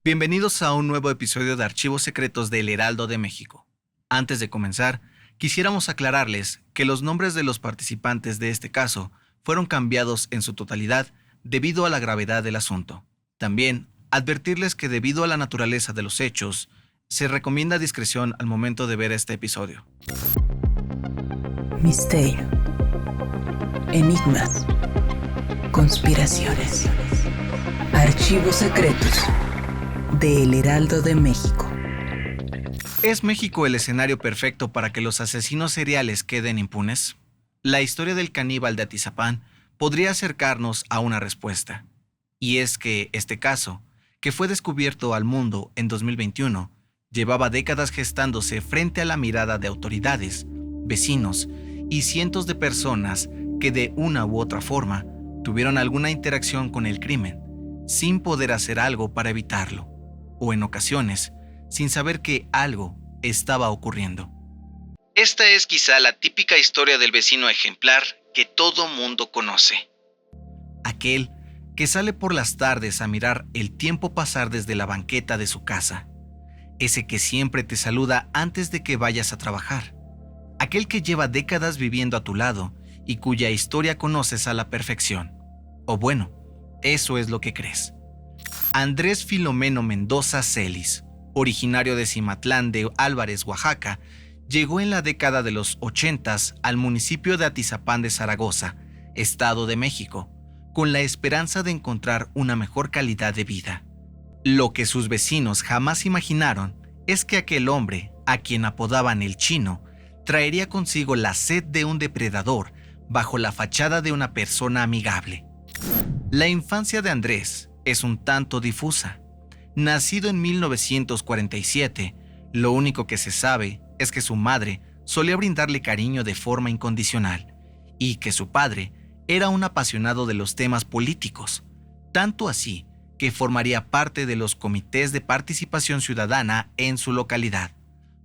Bienvenidos a un nuevo episodio de Archivos Secretos del Heraldo de México. Antes de comenzar, quisiéramos aclararles que los nombres de los participantes de este caso fueron cambiados en su totalidad debido a la gravedad del asunto. También, advertirles que debido a la naturaleza de los hechos, se recomienda discreción al momento de ver este episodio. Misterio, enigmas, conspiraciones, archivos secretos del Heraldo de México. ¿Es México el escenario perfecto para que los asesinos seriales queden impunes? La historia del caníbal de Atizapán podría acercarnos a una respuesta. Y es que este caso, que fue descubierto al mundo en 2021, llevaba décadas gestándose frente a la mirada de autoridades, vecinos y cientos de personas que de una u otra forma tuvieron alguna interacción con el crimen, sin poder hacer algo para evitarlo, o en ocasiones, sin saber que algo estaba ocurriendo. Esta es quizá la típica historia del vecino ejemplar que todo mundo conoce. Aquel que sale por las tardes a mirar el tiempo pasar desde la banqueta de su casa. Ese que siempre te saluda antes de que vayas a trabajar. Aquel que lleva décadas viviendo a tu lado y cuya historia conoces a la perfección. O bueno, eso es lo que crees. Andrés Filomeno Mendoza Celis, originario de Cimatlán de Álvarez, Oaxaca, llegó en la década de los 80s al municipio de Atizapán de Zaragoza, Estado de México, con la esperanza de encontrar una mejor calidad de vida. Lo que sus vecinos jamás imaginaron es que aquel hombre, a quien apodaban el Chino, traería consigo la sed de un depredador bajo la fachada de una persona amigable. La infancia de Andrés es un tanto difusa. Nacido en 1947, lo único que se sabe es que su madre solía brindarle cariño de forma incondicional y que su padre era un apasionado de los temas políticos, tanto así que formaría parte de los comités de participación ciudadana en su localidad,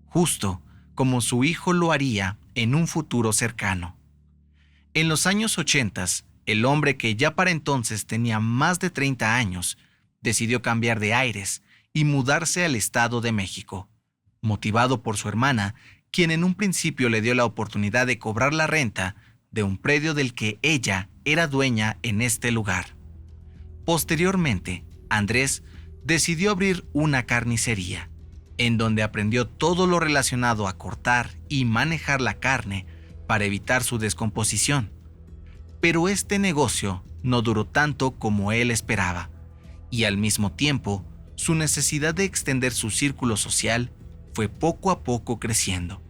justo como su hijo lo haría en un futuro cercano. En los años 80, el hombre que ya para entonces tenía más de 30 años, decidió cambiar de aires y mudarse al Estado de México, motivado por su hermana, quien en un principio le dio la oportunidad de cobrar la renta de un predio del que ella era dueña en este lugar. Posteriormente, Andrés decidió abrir una carnicería, en donde aprendió todo lo relacionado a cortar y manejar la carne para evitar su descomposición. Pero este negocio no duró tanto como él esperaba, y al mismo tiempo, su necesidad de extender su círculo social fue poco a poco creciendo.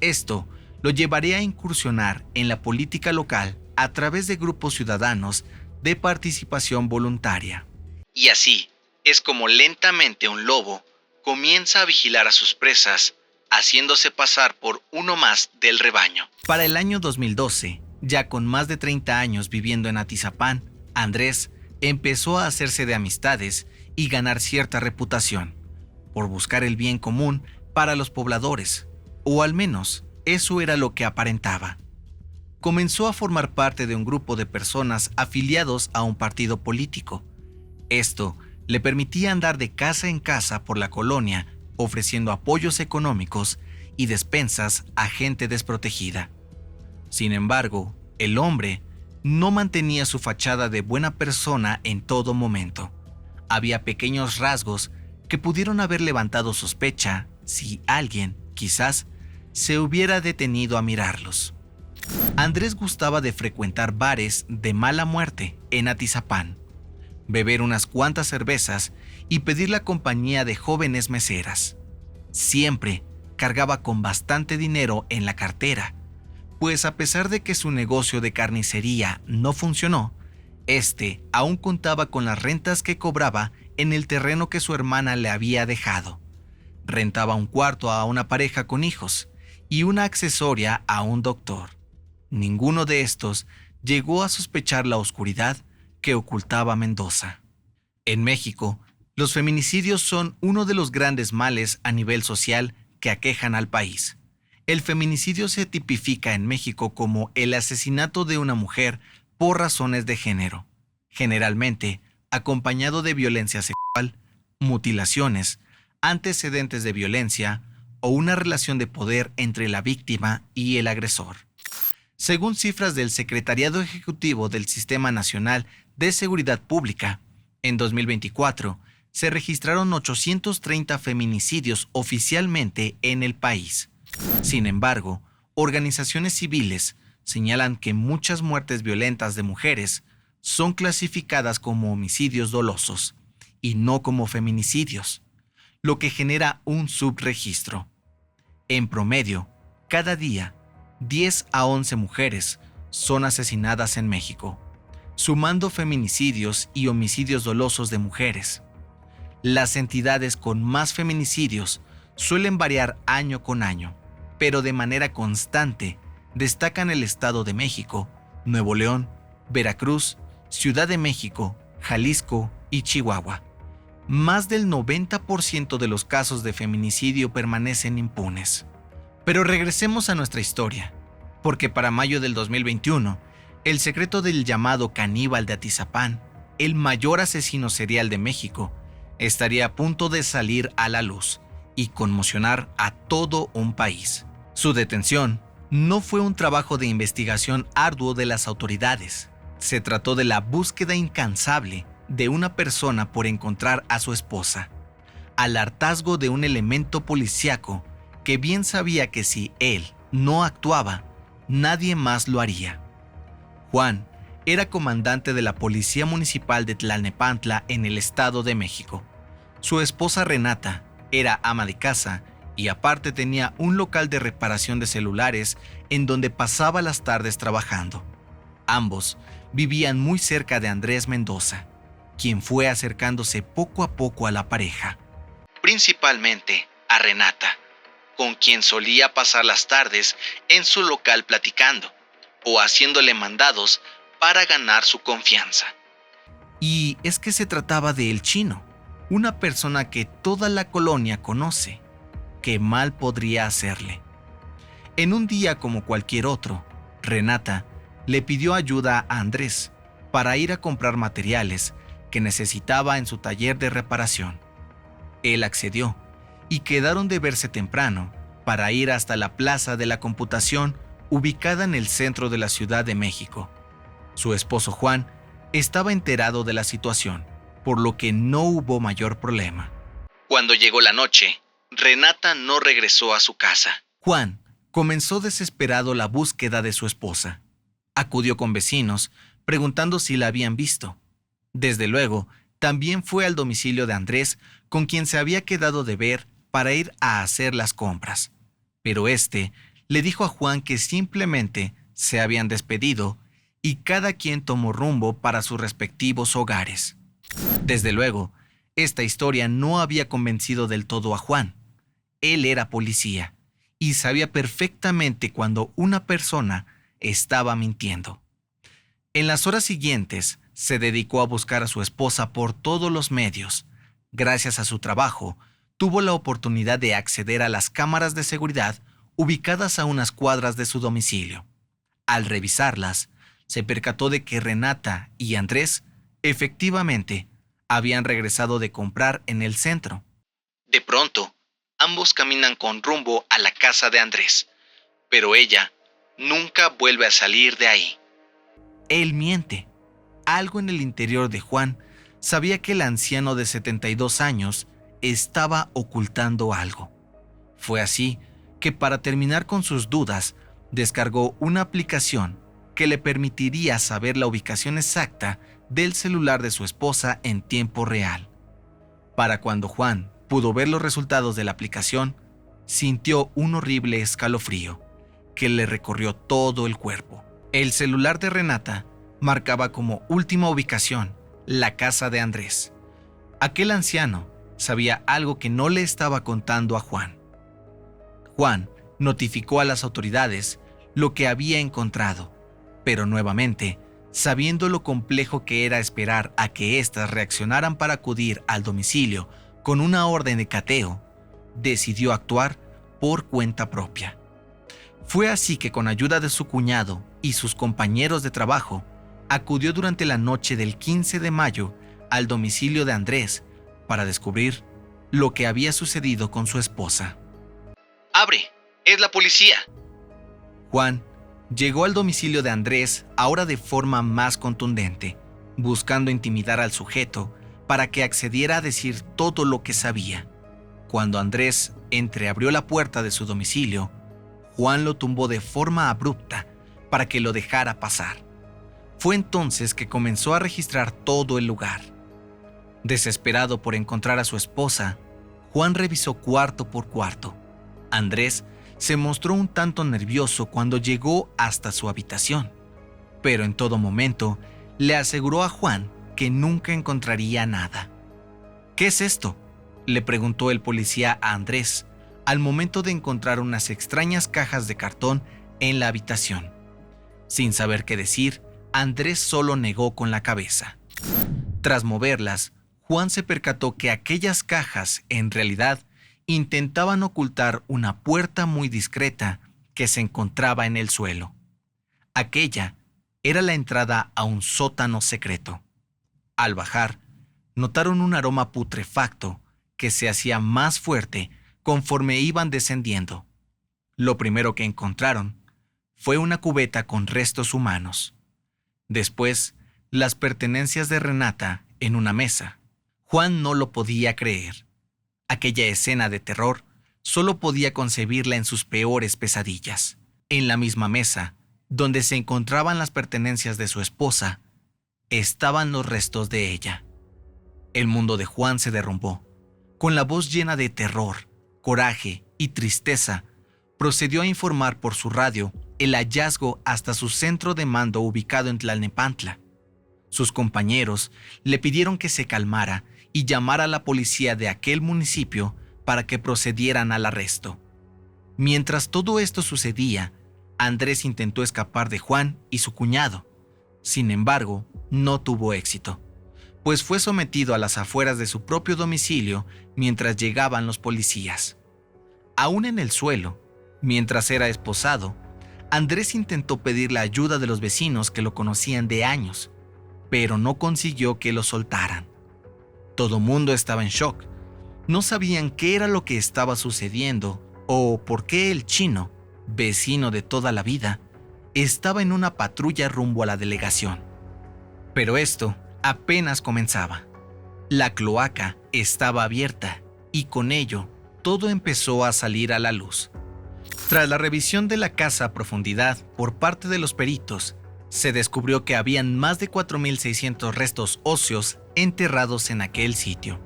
Esto lo llevaría a incursionar en la política local a través de grupos ciudadanos de participación voluntaria. Y así es como lentamente un lobo comienza a vigilar a sus presas, haciéndose pasar por uno más del rebaño. Para el año 2012, ya con más de 30 años viviendo en Atizapán, Andrés empezó a hacerse de amistades y ganar cierta reputación por buscar el bien común para los pobladores, o al menos eso era lo que aparentaba. Comenzó a formar parte de un grupo de personas afiliados a un partido político. Esto le permitía andar de casa en casa por la colonia, ofreciendo apoyos económicos y despensas a gente desprotegida. Sin embargo, el hombre no mantenía su fachada de buena persona en todo momento. Había pequeños rasgos que pudieron haber levantado sospecha si alguien, quizás, se hubiera detenido a mirarlos. Andrés gustaba de frecuentar bares de mala muerte en Atizapán, beber unas cuantas cervezas y pedir la compañía de jóvenes meseras. Siempre cargaba con bastante dinero en la cartera, pues a pesar de que su negocio de carnicería no funcionó, este aún contaba con las rentas que cobraba en el terreno que su hermana le había dejado. Rentaba un cuarto a una pareja con hijos y una accesoria a un doctor. Ninguno de estos llegó a sospechar la oscuridad que ocultaba Mendoza. En México, los feminicidios son uno de los grandes males a nivel social que aquejan al país. El feminicidio se tipifica en México como el asesinato de una mujer por razones de género, generalmente acompañado de violencia sexual, mutilaciones, antecedentes de violencia o una relación de poder entre la víctima y el agresor. Según cifras del Secretariado Ejecutivo del Sistema Nacional de Seguridad Pública, en 2024 se registraron 830 feminicidios oficialmente en el país. Sin embargo, organizaciones civiles señalan que muchas muertes violentas de mujeres son clasificadas como homicidios dolosos y no como feminicidios, lo que genera un subregistro. En promedio, cada día, 10 a 11 mujeres son asesinadas en México, sumando feminicidios y homicidios dolosos de mujeres. Las entidades con más feminicidios suelen variar año con año, pero de manera constante destacan el Estado de México, Nuevo León, Veracruz, Ciudad de México, Jalisco y Chihuahua. Más del 90% de los casos de feminicidio permanecen impunes. Pero regresemos a nuestra historia, porque para mayo del 2021, el secreto del llamado caníbal de Atizapán, el mayor asesino serial de México, estaría a punto de salir a la luz y conmocionar a todo un país. Su detención no fue un trabajo de investigación arduo de las autoridades. Se trató de la búsqueda incansable de una persona por encontrar a su esposa, al hartazgo de un elemento policíaco que bien sabía que si él no actuaba, nadie más lo haría. Juan era comandante de la Policía Municipal de Tlalnepantla en el Estado de México. Su esposa Renata era ama de casa y aparte tenía un local de reparación de celulares en donde pasaba las tardes trabajando. Ambos vivían muy cerca de Andrés Mendoza, quien fue acercándose poco a poco a la pareja, principalmente a Renata, con quien solía pasar las tardes en su local platicando o haciéndole mandados para ganar su confianza. Y es que se trataba de El Chino, una persona que toda la colonia conoce. ¿Qué mal podría hacerle? En un día como cualquier otro, Renata le pidió ayuda a Andrés para ir a comprar materiales que necesitaba en su taller de reparación. Él accedió y quedaron de verse temprano para ir hasta la Plaza de la Computación, ubicada en el centro de la Ciudad de México. Su esposo Juan estaba enterado de la situación, por lo que no hubo mayor problema. Cuando llegó la noche, Renata no regresó a su casa. Juan comenzó desesperado la búsqueda de su esposa. Acudió con vecinos, preguntando si la habían visto. Desde luego, también fue al domicilio de Andrés, con quien se había quedado de ver para ir a hacer las compras. Pero este le dijo a Juan que simplemente se habían despedido y cada quien tomó rumbo para sus respectivos hogares. Desde luego, esta historia no había convencido del todo a Juan. Él era policía y sabía perfectamente cuando una persona estaba mintiendo. En las horas siguientes, se dedicó a buscar a su esposa por todos los medios. Gracias a su trabajo, tuvo la oportunidad de acceder a las cámaras de seguridad ubicadas a unas cuadras de su domicilio. Al revisarlas, se percató de que Renata y Andrés efectivamente habían regresado de comprar en el centro. De pronto, ambos caminan con rumbo a la casa de Andrés, pero ella nunca vuelve a salir de ahí. Él miente. Algo en el interior de Juan sabía que el anciano de 72 años estaba ocultando algo. Fue así que para terminar con sus dudas, descargó una aplicación que le permitiría saber la ubicación exacta del celular de su esposa en tiempo real. Para cuando Juan pudo ver los resultados de la aplicación, sintió un horrible escalofrío que le recorrió todo el cuerpo. El celular de Renata marcaba como última ubicación la casa de Andrés. Aquel anciano sabía algo que no le estaba contando a Juan. Juan notificó a las autoridades lo que había encontrado, pero nuevamente, sabiendo lo complejo que era esperar a que éstas reaccionaran para acudir al domicilio con una orden de cateo, decidió actuar por cuenta propia. Fue así que con ayuda de su cuñado y sus compañeros de trabajo, acudió durante la noche del 15 de mayo al domicilio de Andrés para descubrir lo que había sucedido con su esposa. ¡Abre! ¡Es la policía! Juan llegó al domicilio de Andrés ahora de forma más contundente, buscando intimidar al sujeto para que accediera a decir todo lo que sabía. Cuando Andrés entreabrió la puerta de su domicilio, Juan lo tumbó de forma abrupta para que lo dejara pasar. Fue entonces que comenzó a registrar todo el lugar. Desesperado por encontrar a su esposa, Juan revisó cuarto por cuarto. Andrés se mostró un tanto nervioso cuando llegó hasta su habitación, pero en todo momento le aseguró a Juan que nunca encontraría nada. ¿Qué es esto?, le preguntó el policía a Andrés al momento de encontrar unas extrañas cajas de cartón en la habitación. Sin saber qué decir, Andrés solo negó con la cabeza. Tras moverlas, Juan se percató que aquellas cajas, en realidad, intentaban ocultar una puerta muy discreta que se encontraba en el suelo. Aquella era la entrada a un sótano secreto. Al bajar, notaron un aroma putrefacto que se hacía más fuerte conforme iban descendiendo. Lo primero que encontraron fue una cubeta con restos humanos. Después, las pertenencias de Renata en una mesa. Juan no lo podía creer. Aquella escena de terror solo podía concebirla en sus peores pesadillas. En la misma mesa, donde se encontraban las pertenencias de su esposa, estaban los restos de ella. El mundo de Juan se derrumbó. Con la voz llena de terror, coraje y tristeza, procedió a informar por su radio el hallazgo hasta su centro de mando ubicado en Tlalnepantla. Sus compañeros le pidieron que se calmara y llamara a la policía de aquel municipio para que procedieran al arresto. Mientras todo esto sucedía, Andrés intentó escapar de Juan y su cuñado. Sin embargo, no tuvo éxito, pues fue sometido a las afueras de su propio domicilio mientras llegaban los policías. Aún en el suelo, mientras era esposado, Andrés intentó pedir la ayuda de los vecinos que lo conocían de años, pero no consiguió que lo soltaran. Todo mundo estaba en shock. No sabían qué era lo que estaba sucediendo o por qué el chino, vecino de toda la vida, estaba en una patrulla rumbo a la delegación. Pero esto apenas comenzaba. La cloaca estaba abierta y con ello todo empezó a salir a la luz. Tras la revisión de la casa a profundidad por parte de los peritos, se descubrió que habían más de 4.600 restos óseos enterrados en aquel sitio.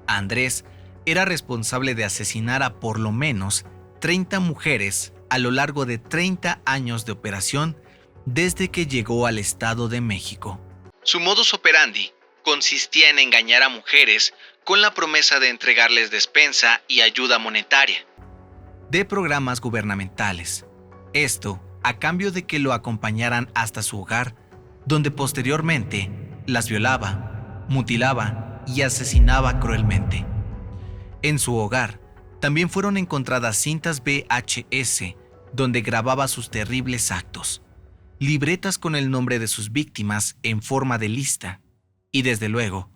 Andrés era responsable de asesinar a por lo menos 30 mujeres a lo largo de 30 años de operación desde que llegó al Estado de México. Su modus operandi consistía en engañar a mujeres con la promesa de entregarles despensa y ayuda monetaria. De programas gubernamentales. Esto a cambio de que lo acompañaran hasta su hogar, donde posteriormente las violaba, mutilaba y asesinaba cruelmente. En su hogar también fueron encontradas cintas VHS donde grababa sus terribles actos, libretas con el nombre de sus víctimas en forma de lista y, desde luego,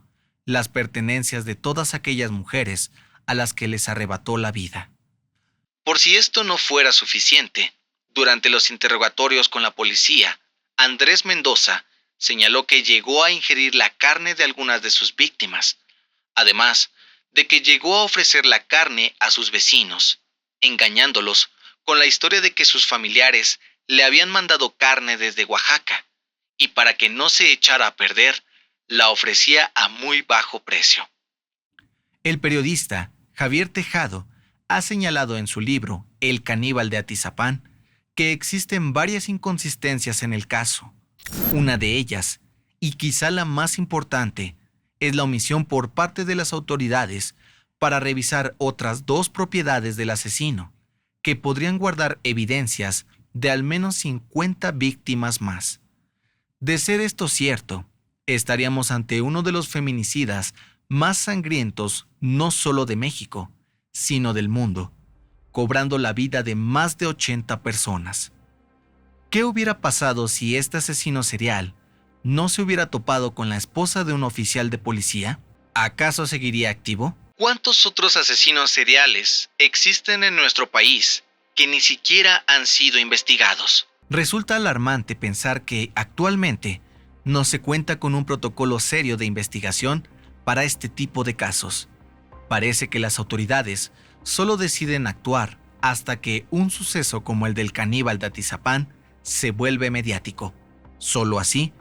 las pertenencias de todas aquellas mujeres a las que les arrebató la vida. Por si esto no fuera suficiente, durante los interrogatorios con la policía, Andrés Mendoza señaló que llegó a ingerir la carne de algunas de sus víctimas, además de que llegó a ofrecer la carne a sus vecinos, engañándolos con la historia de que sus familiares le habían mandado carne desde Oaxaca, y para que no se echara a perder, la ofrecía a muy bajo precio. El periodista Javier Tejado ha señalado en su libro El caníbal de Atizapán que existen varias inconsistencias en el caso. Una de ellas, y quizá la más importante, es la omisión por parte de las autoridades para revisar otras 2 propiedades del asesino, que podrían guardar evidencias de al menos 50 víctimas más. De ser esto cierto, estaríamos ante uno de los feminicidas más sangrientos no solo de México, sino del mundo, cobrando la vida de más de 80 personas. ¿Qué hubiera pasado si este asesino serial no se hubiera topado con la esposa de un oficial de policía? ¿Acaso seguiría activo? ¿Cuántos otros asesinos seriales existen en nuestro país que ni siquiera han sido investigados? Resulta alarmante pensar que actualmente no se cuenta con un protocolo serio de investigación para este tipo de casos. Parece que las autoridades solo deciden actuar hasta que un suceso como el del caníbal de Atizapán se vuelve mediático. Solo así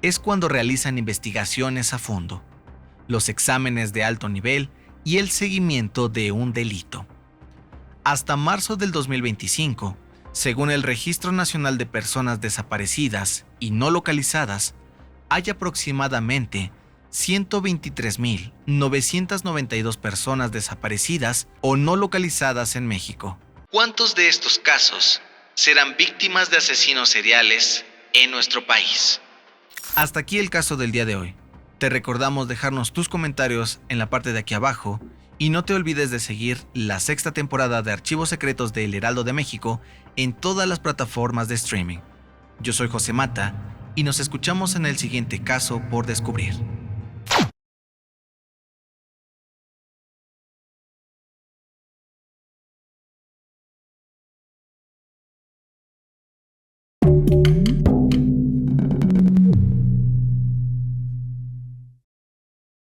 es cuando realizan investigaciones a fondo, los exámenes de alto nivel y el seguimiento de un delito. Hasta marzo del 2025, según el Registro Nacional de Personas Desaparecidas y No Localizadas, hay aproximadamente 123.992 personas desaparecidas o no localizadas en México. ¿Cuántos de estos casos serán víctimas de asesinos seriales en nuestro país? Hasta aquí el caso del día de hoy. Te recordamos dejarnos tus comentarios en la parte de aquí abajo y no te olvides de seguir la 6ª temporada de Archivos Secretos de El Heraldo de México en todas las plataformas de streaming. Yo soy José Mata y nos escuchamos en el siguiente caso por descubrir.